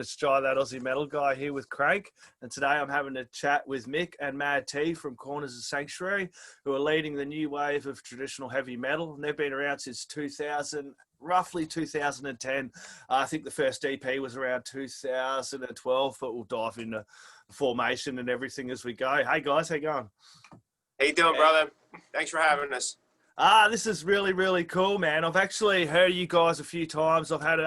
Let's try that Aussie metal guy here with Crannk. And today I'm having a chat with Mick and Mad T from Corners of Sanctuary, who are leading the new wave of traditional heavy metal. And they've been around since 2000, roughly 2010. I think the first EP was around 2012, but we'll dive into formation and everything as we go. Hey guys, how you going? How you doing, brother? Thanks for having us. This is really, really cool, man. I've actually heard you guys a few times. I've had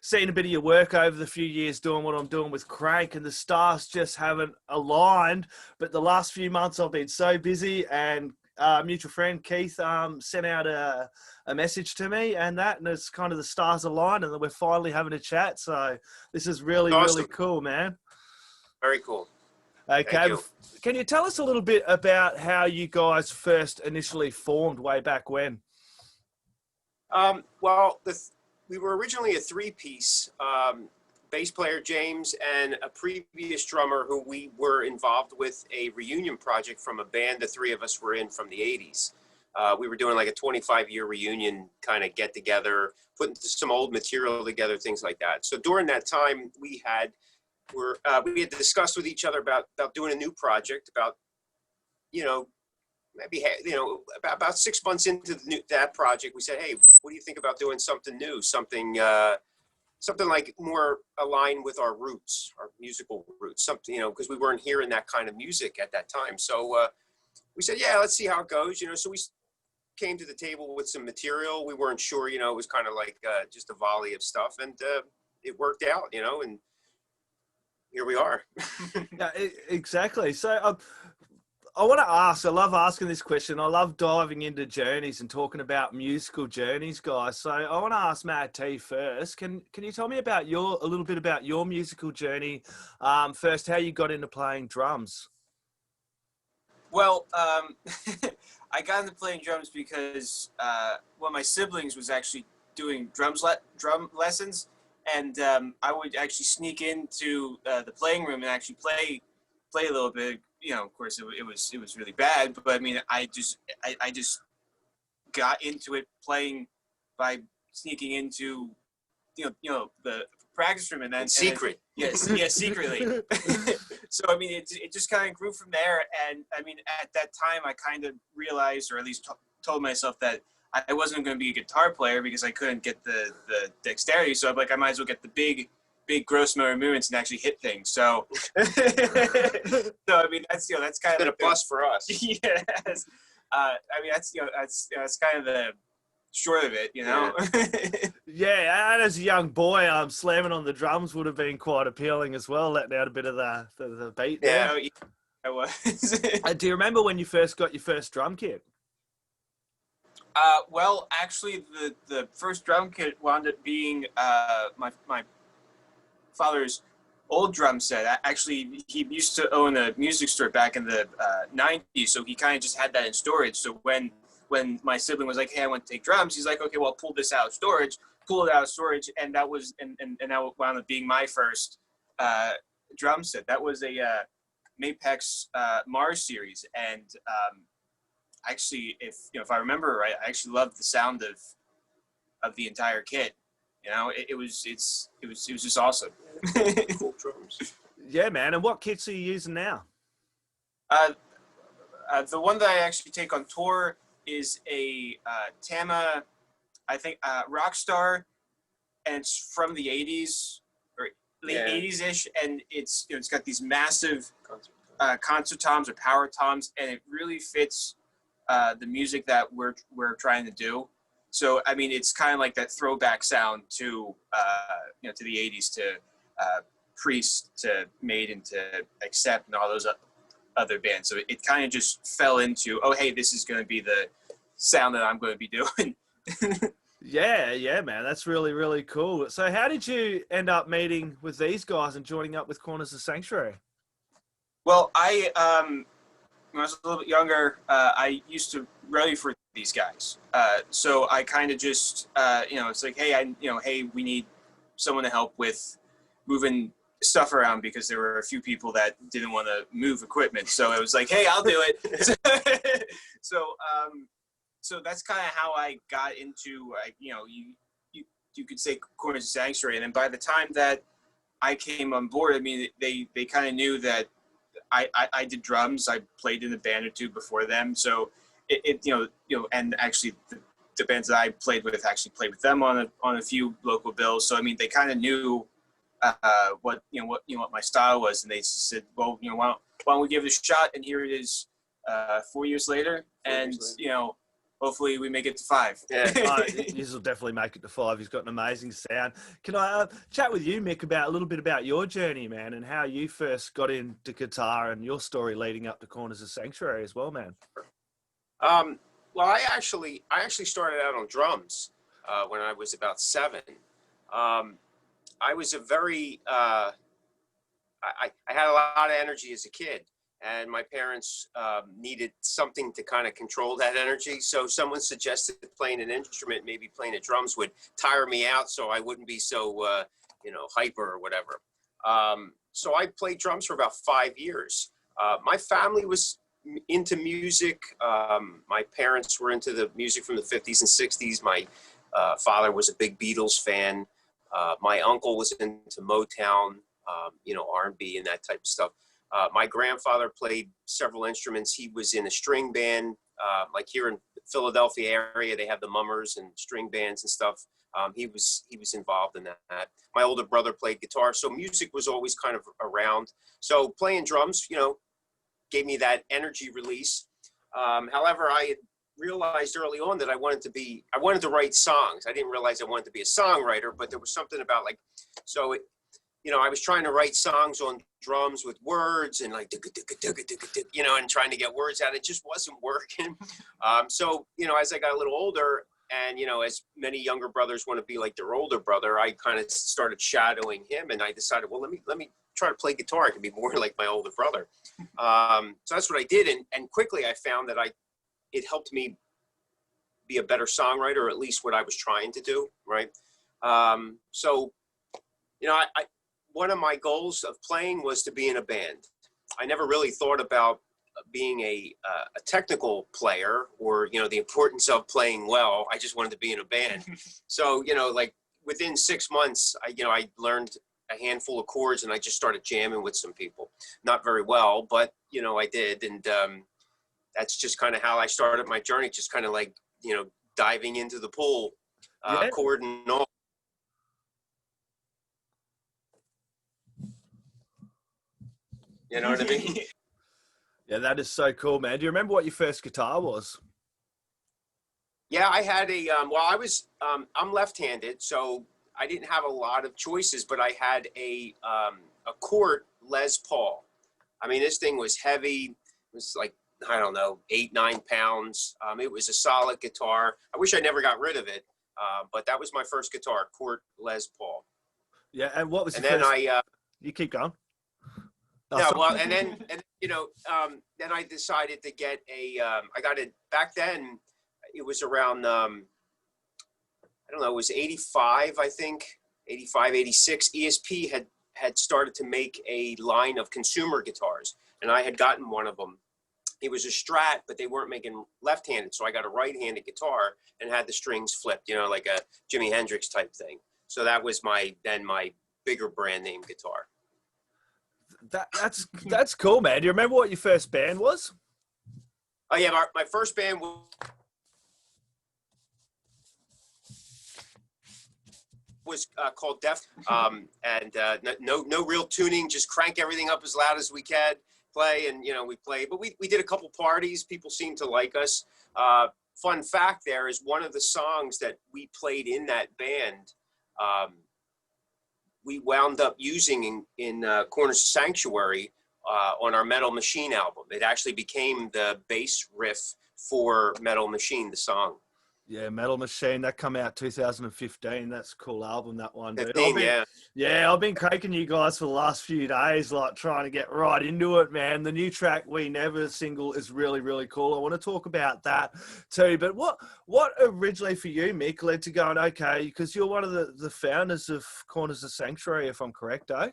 seen a bit of your work over the few years doing what I'm doing with Crannk, and the stars just haven't aligned. But the last few months I've been so busy, and mutual friend Keith sent out a message to me, and it's kind of the stars aligned, and we're finally having a chat. So this is really, Awesome. really cool, man. Very cool. Okay, can you tell us a little bit about how you guys first initially formed way back when? We were originally a three-piece, bass player James and a previous drummer who we were involved with a reunion project from a band the three of us were in from the 80s. We were doing like a 25-year reunion kind of get-together, putting some old material together, things like that. So during that time, we had discussed with each other about doing a new project, about, maybe, about 6 months into that project, we said, hey, what do you think about doing something new, something like more aligned with our roots, our musical roots, something, because we weren't hearing that kind of music at that time. So we said, yeah, let's see how it goes, so we came to the table with some material. We weren't sure, it was kind of like just a volley of stuff, and it worked out, and here we are. Yeah, exactly. So I want to ask, I love asking this question. I love diving into journeys and talking about musical journeys, guys. So I want to ask Mad T first. Can you tell me about a little bit about your musical journey? First, how you got into playing drums? Well, I got into playing drums because one of my siblings was actually doing drum lessons, and I would actually sneak into the playing room and actually play a little bit. Of course, it was really bad, but I mean, I just got into it playing by sneaking into the practice room, and then secret. Secretly. So I mean, it just kind of grew from there, and I mean, at that time, I kind of realized, or at least told myself, that I wasn't going to be a guitar player because I couldn't get the dexterity. So I'm like, I might as well get the big gross motor movements and actually hit things. So, so I mean, that's kind of a plus for us. Yes. I mean, that's kind of the short of it, Yeah. Yeah, and as a young boy, slamming on the drums would have been quite appealing as well, letting out a bit of the beat. Yeah, I was. Do you remember when you first got your first drum kit? Well, actually, the first drum kit wound up being my father's old drum set. Actually, he used to own a music store back in the 90s, so he kind of just had that in storage. So when my sibling was like, hey, I want to take drums, he's like, okay, well, pull this out of storage. Pull it out of storage, and that was and that wound up being my first drum set. That was a Mapex Mars series, and actually, if I remember right, I actually loved the sound of the entire kit. It was just awesome. Cool drums. Yeah, man. And what kits are you using now? The one that I actually take on tour is a Tama, I think, Rockstar, and it's from the 80s or late 80s-ish, and it's got these massive concert toms or power toms, and it really fits the music that we're trying to do. So I mean, it's kind of like that throwback sound to to the 80s, to Priest, to Maiden, to Accept, and all those other bands. So it kind of just fell into, oh hey, this is going to be the sound that I'm going to be doing. Yeah, man, that's really, really cool. So how did you end up meeting with these guys and joining up with Corners of Sanctuary? Well, when I was a little bit younger, I used to rally for these guys. So I kind of just, it's like, hey, hey, we need someone to help with moving stuff around because there were a few people that didn't want to move equipment. So it was like, hey, I'll do it. So that's kind of how I got into, you could say Corners of Sanctuary. And then by the time that I came on board, I mean, they kind of knew that I did drums. I played in a band or two before them. So it and actually the bands that I played with actually played with them on a few local bills. So I mean, they kind of knew what my style was, and they said, well, why don't we give it a shot? And here it is, 4 years later, and hopefully we make it to 5. Yeah. This will definitely make it to 5. He's got an amazing sound. Can I chat with you, Mick, about a little bit about your journey, man, and how you first got into guitar and your story leading up to Corners of Sanctuary as well, man? Well, I actually started out on drums when I was about 7. I was a very I had a lot of energy as a kid, and my parents needed something to kind of control that energy. So someone suggested playing an instrument, maybe playing the drums would tire me out, so I wouldn't be so hyper or whatever. So I played drums for about 5 years. My family was into music. My parents were into the music from the 50s and 60s. My father was a big Beatles fan. My uncle was into Motown, R&B and that type of stuff. My grandfather played several instruments. He was in a string band, like here in the Philadelphia area, they have the mummers and string bands and stuff. He was involved in that. My older brother played guitar, so music was always kind of around. So playing drums, gave me that energy release. However, I had realized early on that I wanted to write songs. I didn't realize I wanted to be a songwriter, but there was something about I was trying to write songs on drums with words and and trying to get words out. It just wasn't working. So as I got a little older, and as many younger brothers want to be like their older brother, I kind of started shadowing him, and I decided, well, let me try to play guitar. I can be more like my older brother. So that's what I did, and quickly I found that it helped me be a better songwriter, or at least what I was trying to do, right? One of my goals of playing was to be in a band. I never really thought about being a technical player or, the importance of playing well. I just wanted to be in a band. So, within 6 months, I learned a handful of chords and I just started jamming with some people. Not very well, but, I did. And that's just kind of how I started my journey, just kind of diving into the pool, chord and all. You know what I mean? Yeah, that is so cool, man. Do you remember what your first guitar was? Yeah, I had I'm left-handed, so I didn't have a lot of choices, but I had a Cort Les Paul. I mean, this thing was heavy. It was 8-9 pounds. It was a solid guitar. I wish I never got rid of it, but that was my first guitar, Cort Les Paul. Yeah, and what was and your then first... You keep going. No, well, then I decided to get I got it back then. It was around, it was 85, I think, 85, 86. ESP had started to make a line of consumer guitars, and I had gotten one of them. It was a Strat, but they weren't making left-handed, so I got a right-handed guitar and had the strings flipped, like a Jimi Hendrix type thing. So that was my bigger brand name guitar. That's cool, man. Do you remember what your first band was? Oh yeah, my first band was called Def, and no real tuning, just crank everything up as loud as we can, play, and we played. But we did a couple parties. People seemed to like us. Fun fact: there is one of the songs that we played in that band. We wound up using in Corners of Sanctuary on our Metal Machine album. It actually became the bass riff for Metal Machine, the song. Yeah, Metal Machine, that come out 2015. That's a cool album, that one. Dude. I've been cranking you guys for the last few days, trying to get right into it, man. The new track, We Never single, is really, really cool. I want to talk about that too. But what originally for you, Mick, led to going, okay, because you're one of the founders of Corners of Sanctuary, if I'm correct, eh?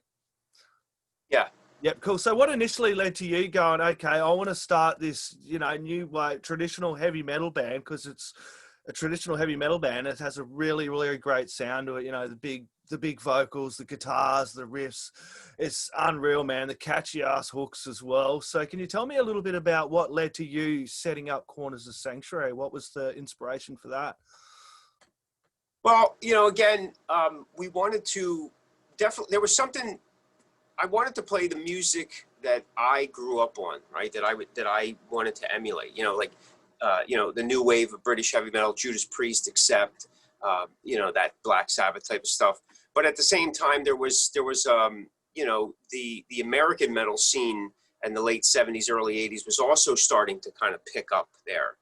Yeah. Yep, cool. So what initially led to you going, okay, I want to start this, new traditional heavy metal band, because it's a traditional heavy metal band. It has a really, really great sound to it, the big the big vocals, the guitars, the riffs. It's unreal, man. The catchy ass hooks as well. So can you tell me a little bit about what led to you setting up Corners of Sanctuary? What was the inspiration for that? Well, again, we wanted to definitely, there was something, I wanted to play the music that I grew up on, right? That I wanted to emulate, the new wave of British heavy metal, Judas Priest, Accept, that Black Sabbath type of stuff. But at the same time, there was the American metal scene in the late 70s, early 80s was also starting to kind of pick up there.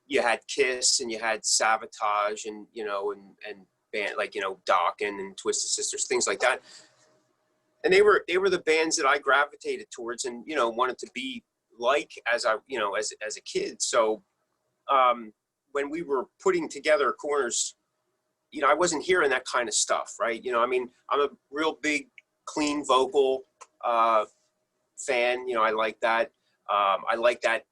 You had Kiss and you had Sabotage and band like, Dokken and Twisted Sisters, things like that. And they were the bands that I gravitated towards and, wanted to be like as a kid. So when we were putting together Corners, I wasn't hearing that kind of stuff, right? I'm a real big clean vocal fan. I like that. I like that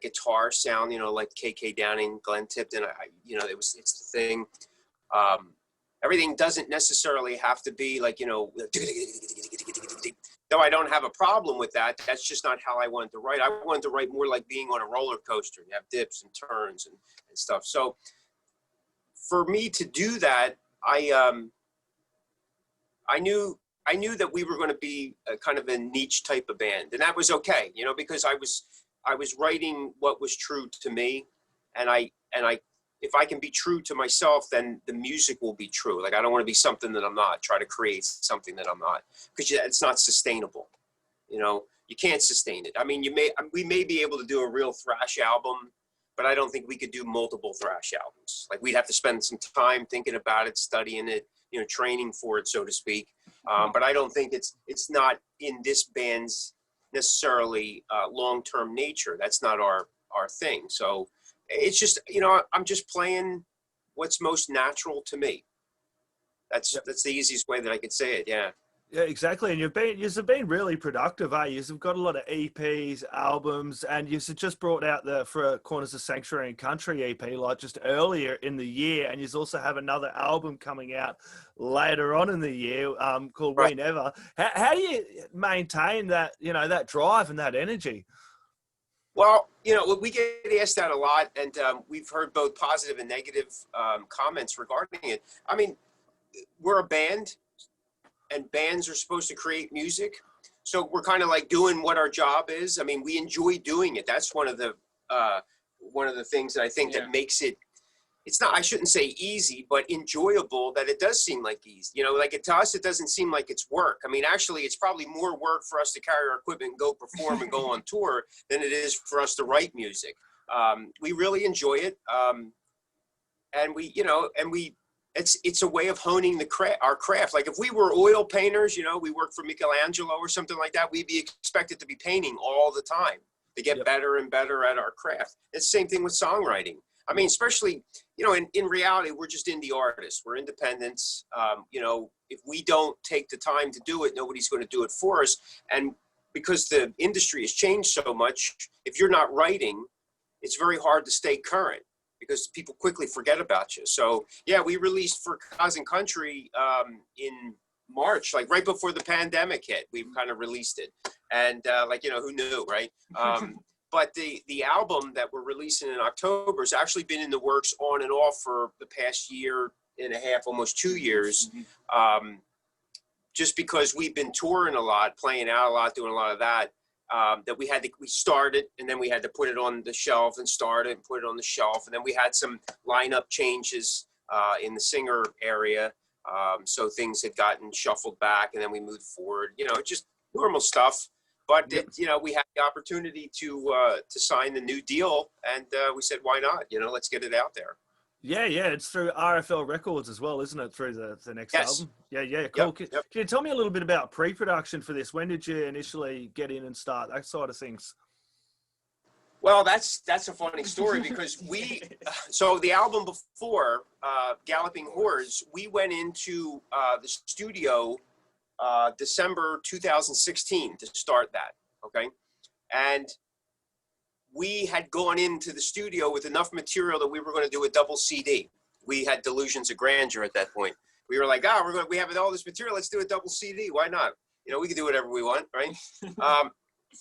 guitar sound, like KK Downing, Glenn Tipton. It's the thing. Everything doesn't necessarily have to be like, though I don't have a problem with that. That's just not how I wanted to write. I wanted to write more like being on a roller coaster. You have dips and turns and stuff. So for me to do that, I knew that we were going to be a kind of a niche type of band, and that was okay, because I was writing what was true to me, and if I can be true to myself, then the music will be true. Like I don't want to be something that I'm not. Try to create something that I'm not, because it's not sustainable. You can't sustain it. We may be able to do a real thrash album, but I don't think we could do multiple thrash albums. Like we'd have to spend some time thinking about it, studying it, training for it, so to speak. But I don't think it's not in this band's necessarily long-term nature. That's not our thing. So it's just, I'm just playing what's most natural to me. That's the easiest way that I could say it. Yeah. Yeah, exactly. And you've been really productive, eh? You've got a lot of EPs, albums, and you've just brought out for Corners of Sanctuary and Country EP, like just earlier in the year. And you also have another album coming out later on in the year called Right. We Never. How do you maintain that, that drive and that energy? Well, we get asked that a lot, and we've heard both positive and negative comments regarding it. We're a band, and bands are supposed to create music. So we're kind of like doing what our job is. We enjoy doing it. That's one of the things that I think that makes it, it's not, I shouldn't say easy, but enjoyable, that it does seem like easy. To us, it doesn't seem like it's work. Actually, it's probably more work for us to carry our equipment and go perform and go on tour than it is for us to write music. We really enjoy it. It's a way of honing our craft. Like if we were oil painters, we work for Michelangelo or something like that, we'd be expected to be painting all the time to get better and better at our craft. It's the same thing with songwriting. Especially, in reality, we're just indie artists. We're independents. If we don't take the time to do it, nobody's going to do it for us. And because the industry has changed so much, if you're not writing, it's very hard to stay current, because people quickly forget about you. So yeah, we released For Cause and Country in March, like right before the pandemic hit. We kind of released it, and who knew, right? But the album that we're releasing in October has actually been in the works on and off for the past year and a half, almost 2 years. Just because we've been touring a lot, playing out a lot, doing a lot of that. That we started, and then we had to put it on the shelf, and start it and put it on the shelf. And then we had some lineup changes in the singer area. So things had gotten shuffled back, and then we moved forward, just normal stuff. But we had the opportunity to sign the new deal, and we said, why not? Let's get it out there. Yeah, it's through RFL Records as well, isn't it? Through the next album. Yeah, cool. Can you tell me a little bit about pre-production for this? When did you initially get in and start that side of things? Well, that's a funny story, because so the album before, Galloping Hordes, we went into the studio December 2016 to start that, okay? And we had gone into the studio with enough material that we were going to do a double CD. We had Delusions of Grandeur at that point. we were like, we have all this material. Let's do a double CD. Why not? We can do whatever we want, right?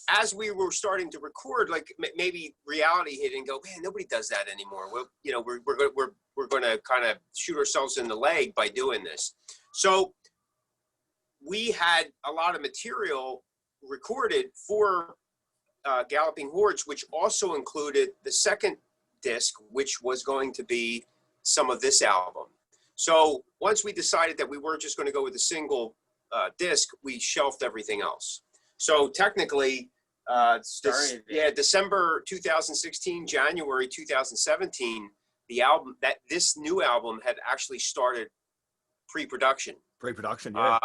As we were starting to record, like maybe reality hit and go, man, nobody does that anymore. We're going to kind of shoot ourselves in the leg by doing this. So we had a lot of material recorded for Galloping Hordes, which also included the second disc, which was going to be some of this album. So once we decided that we weren't just going to go with a single disc, we shelved everything else. So technically, December 2016, January 2017, this new album had actually started pre-production. Pre-production, yeah.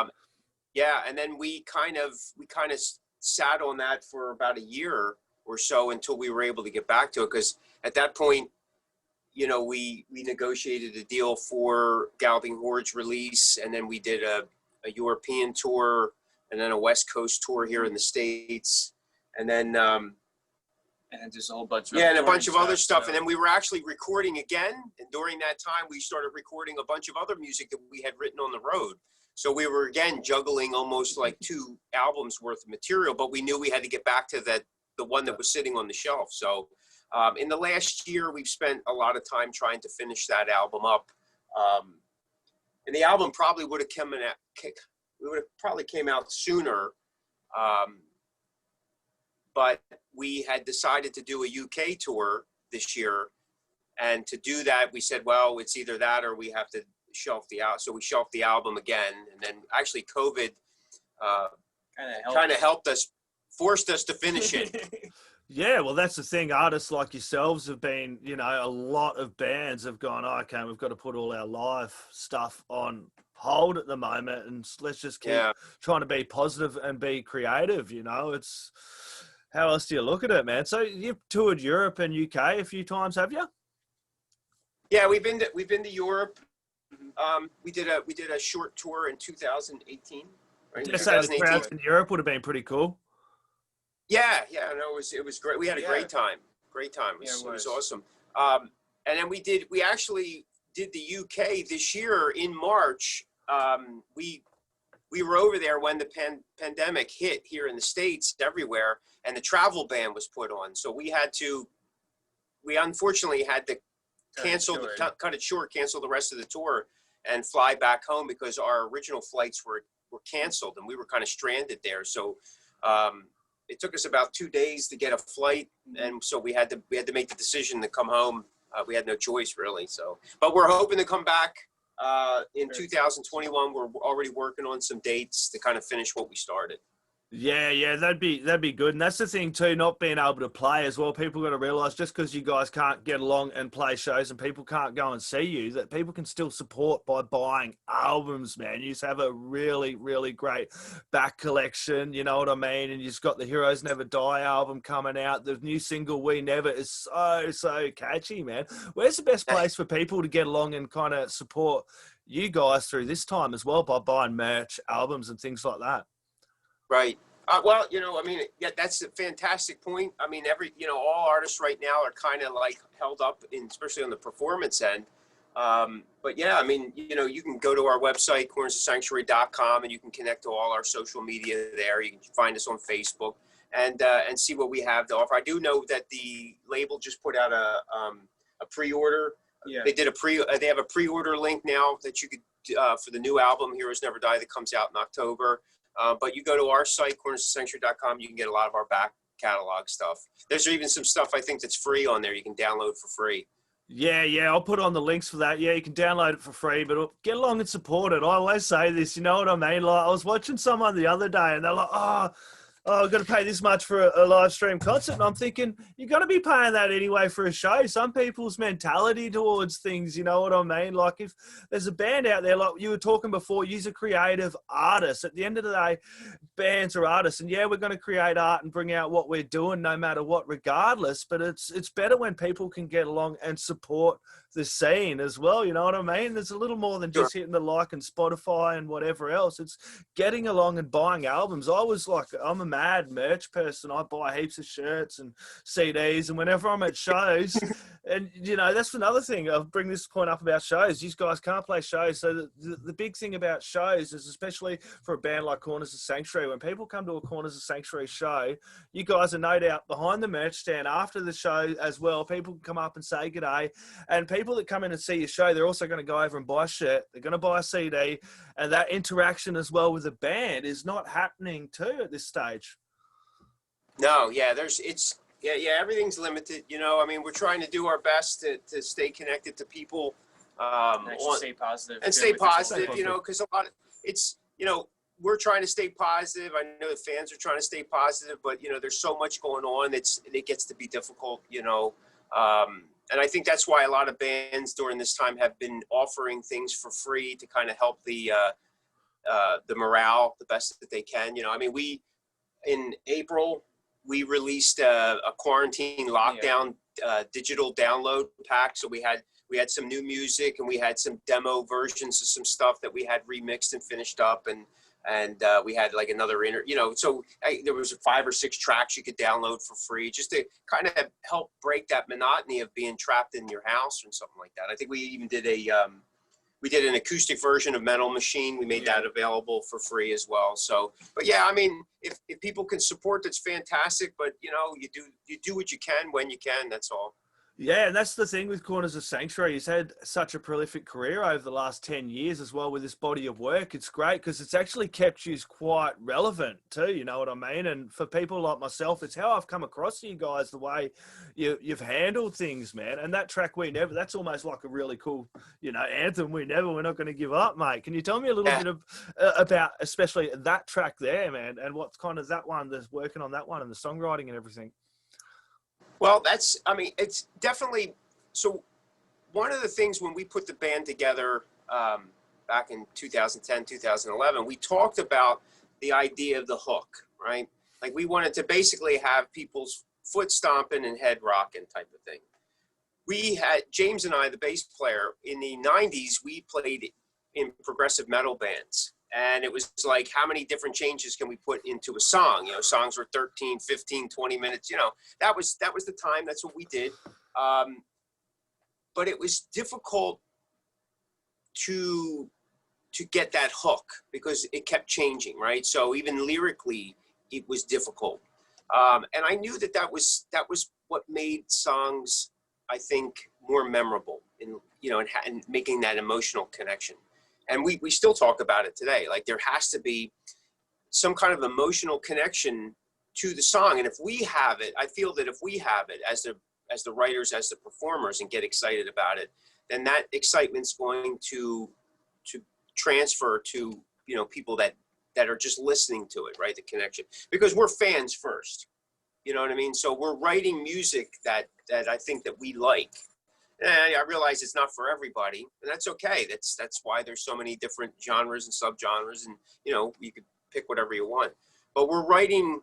Yeah, and then we kind of sat on that for about a year or so until we were able to get back to it, because at that point, we negotiated a deal for Galloping Hordes release, and then we did a European tour, and then a West Coast tour here in the States, and then and just a whole bunch of and a bunch of other stuff. And then we were actually recording again, and during that time we started recording a bunch of other music that we had written on the road. So we were again juggling almost like 2 albums worth of material, but we knew we had to get back to the one that was sitting on the shelf. So in the last year, we've spent a lot of time trying to finish that album up. And the album probably would have came out sooner. But we had decided to do a UK tour this year. And to do that, we said, well, it's either that or we have to shelf the album. So we shelved the album again. And then actually COVID kind of helped us, forced us to finish it. Yeah, well, that's the thing. Artists like yourselves have been, a lot of bands have gone, okay, we've got to put all our live stuff on hold at the moment, and let's just keep trying to be positive and be creative. It's, how else do you look at it, man? So you've toured Europe and UK a few times, have you? Yeah, we've been to Europe. We did a short tour in 2018 Right? Just say the crowds in Europe would have been pretty cool. Yeah, no, it was great. We had a great time. Great time. It was awesome. And then we actually did the UK this year in March. We were over there when the pandemic hit here in the States everywhere, and the travel ban was put on. So we unfortunately had to cut it short, cancel the rest of the tour, and fly back home because our original flights were canceled, and we were kind of stranded there. So it took us about 2 days to get a flight, and so we had to make the decision to come home. We had no choice really. So, but we're hoping to come back in 2021. We're already working on some dates to kind of finish what we started. Yeah, that'd be good. And that's the thing too, not being able to play as well. People got to realize just because you guys can't get along and play shows and people can't go and see you, that people can still support by buying albums, man. You just have a really, really great back collection, you know what I mean? And you've got the Heroes Never Die album coming out. The new single We Never is so catchy, man. Where's the best place for people to get along and kind of support you guys through this time as well by buying merch, albums and things like that? Right. Well, that's a fantastic point. I mean, all artists right now are kind of like held up especially on the performance end. But yeah, I mean, you can go to our website, cornersofsanctuary.com, and you can connect to all our social media there. You can find us on Facebook and see what we have to offer. I do know that the label just put out a pre-order. Yeah. They have a pre-order link now that you could, for the new album, Heroes Never Die, that comes out in October. But you go to our site, cornersofsanctuary.com, you can get a lot of our back catalog stuff. There's even some stuff I think that's free on there you can download for free. Yeah, I'll put on the links for that. Yeah, you can download it for free, but get along and support it. I always say this, you know what I mean? Like, I was watching someone the other day and they're like, I've got to pay this much for a live stream concert. And I'm thinking, you've got to be paying that anyway for a show. Some people's mentality towards things, you know what I mean? Like if there's a band out there, like you were talking before, you're a creative artist. At the end of the day, bands are artists. And yeah, we're going to create art and bring out what we're doing no matter what, regardless. But it's better when people can get along and support the scene as well. You know what I mean? There's a little more than just hitting the like and Spotify and whatever else. It's getting along and buying albums. I'm a mad merch person. I buy heaps of shirts and CDs, and whenever I'm at shows, and you know, that's another thing. I'll bring this point up about shows. You guys can't play shows. So the big thing about shows is, especially for a band like Corners of Sanctuary, when people come to a Corners of Sanctuary show, you guys are no doubt behind the merch stand after the show as well. People can come up and say g'day, and people that come in and see your show, they're also going to go over and buy a shirt. They're going to buy a CD, and that interaction as well with the band is not happening too at this stage. No, yeah, everything's limited. You know, I mean, we're trying to do our best to stay connected to people. Stay positive. And stay positive, you know, because a lot of it's, you know, we're trying to stay positive. I know the fans are trying to stay positive, but you know, there's so much going on. It gets to be difficult, you know. And I think that's why a lot of bands during this time have been offering things for free to kind of help the morale the best that they can. You know, I mean, in April, we released a quarantine lockdown digital download pack. So we had some new music, and we had some demo versions of some stuff that we had remixed and finished up, and we had like another you know, so there was 5 or 6 tracks you could download for free, just to kind of help break that monotony of being trapped in your house or something like that. I think we even did an acoustic version of Metal Machine. We made that available for free as well. So, but yeah, I mean, if people can support, that's fantastic. But you know, you do what you can when you can. That's all. Yeah, and that's the thing with Corners of Sanctuary. He's had such a prolific career over the last 10 years as well with this body of work. It's great because it's actually kept you quite relevant too, you know what I mean? And for people like myself, it's how I've come across you guys, the way you've handled things, man. And that track, that's almost like a really cool, you know, anthem, we're not going to give up, mate. Can you tell me a little bit about especially that track there, man, and what's kind of that one, that's working on that one and the songwriting and everything? Well, it's definitely, so one of the things when we put the band together back in 2010, 2011, we talked about the idea of the hook, right? Like we wanted to basically have people's foot stomping and head rocking type of thing. We had, James and I, the bass player, in the 90s, we played in progressive metal bands. And it was like, how many different changes can we put into a song? You know, songs were 13, 15, 20 minutes, you know, that was the time. That's what we did. But it was difficult to get that hook because it kept changing, right? So even lyrically, it was difficult. And I knew that was what made songs, I think, more memorable in, you know, and making that emotional connection. And we still talk about it today. Like there has to be some kind of emotional connection to the song. And if we have it, I feel that if we have it as the writers, as the performers, and get excited about it, then that excitement's going to transfer to, you know, people that are just listening to it, right? The connection, because we're fans first, you know what I mean? So we're writing music that I think that we like. And I realize it's not for everybody, and that's okay. That's why there's so many different genres and subgenres, and you know, you could pick whatever you want. But we're writing,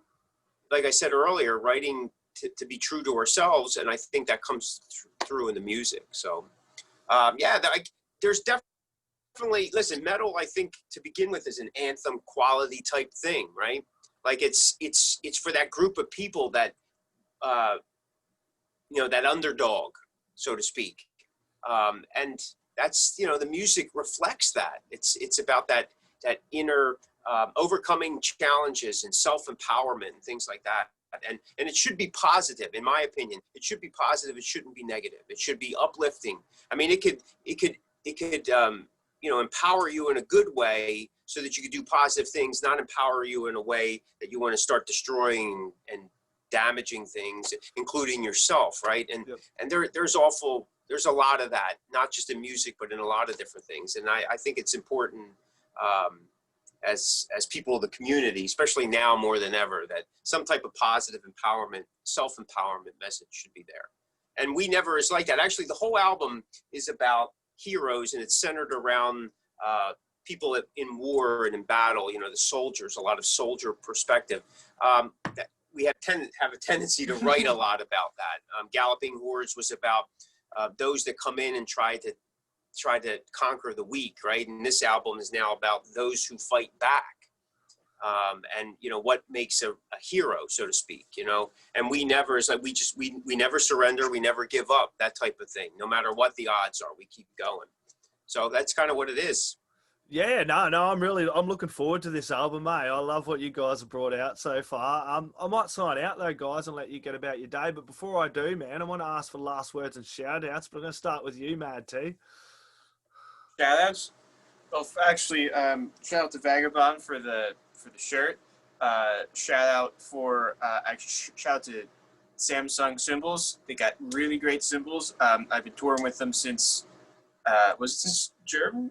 like I said earlier, writing to be true to ourselves, and I think that comes through in the music. So, there's definitely, listen, metal, I think to begin with is an anthem quality type thing, right? Like it's for that group of people that, you know, that underdog, so to speak. And that's, you know, the music reflects that. It's about that inner overcoming challenges and self-empowerment and things like that. And it should be positive, in my opinion. It should be positive. It shouldn't be negative. It should be uplifting. I mean, it could you know, empower you in a good way so that you could do positive things, not empower you in a way that you want to start destroying and damaging things, including yourself, right? And and there's a lot of that, not just in music, but in a lot of different things. And I think it's important as people of the community, especially now more than ever, that some type of positive empowerment, self-empowerment message should be there. And We Never is like that. Actually, the whole album is about heroes, and it's centered around people in war and in battle, you know, the soldiers, a lot of soldier perspective. We have a tendency to write a lot about that. Galloping Hordes was about those that come in and try to conquer the weak, right? And this album is now about those who fight back. And you know what makes a hero, so to speak, you know, and we never, it's like we never surrender, we never give up, that type of thing. No matter what the odds are, we keep going. So that's kind of what it is. Yeah, no, I'm looking forward to this album, mate. I love what you guys have brought out so far. I might sign out though, guys, and let you get about your day. But before I do, man, I want to ask for last words and shout outs, but I'm going to start with you, Mad T. Shout outs. Well, actually, shout out to Vagabond for the shirt. Shout out to Samsung cymbals. They got really great cymbals. I've been touring with them since was it since Germany?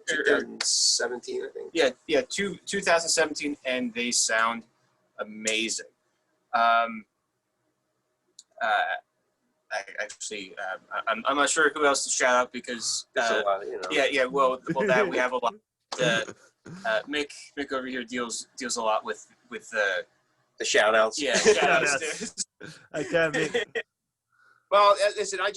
2017, I think. Yeah, 2017, and they sound amazing. I'm not sure who else to shout out because There's a lot, you know. yeah. Well, that we have a lot. Mick over here deals a lot with The shout outs. yeah. Shout-outs. Okay, Mick. Well, listen, I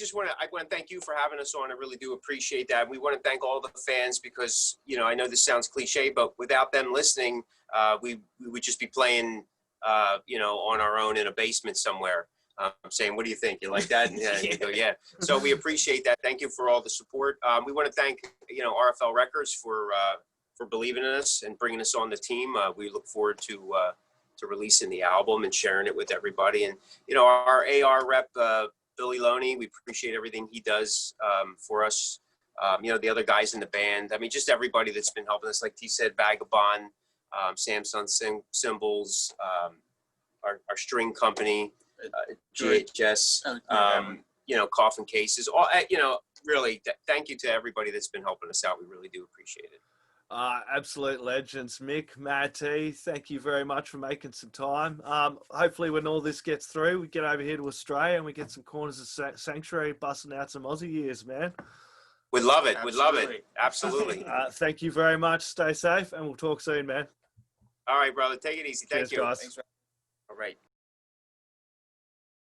want to thank you for having us on. I really do appreciate that. We want to thank all the fans because, you know, I know this sounds cliche, but without them listening, we would just be playing, you know, on our own in a basement somewhere. Saying, what do you think? You like that? And, yeah, and you go, yeah. So we appreciate that. Thank you for all the support. We want to thank, you know, RFL Records for believing in us and bringing us on the team. We look forward to releasing the album and sharing it with everybody. And, you know, our AR rep, Billy Loney, we appreciate everything he does for us. You know, the other guys in the band. I mean, just everybody that's been helping us. Like T said, Vagabond, Samsung Cymbals, our string company, GHS, you know, Coffin Cases. All, you know, really, thank you to everybody that's been helping us out. We really do appreciate it. Absolute legends, Mick, Mad T, thank you very much for making some time. Hopefully when all this gets through, we get over here to Australia and we get some Corners of Sanctuary busting out some Aussie years, man. We'd love it. Absolutely. We'd love it. Absolutely. Thank you very much. Stay safe and we'll talk soon, man. All right, brother. Take it easy. Thank Cheers, you. guys. Thanks, All right.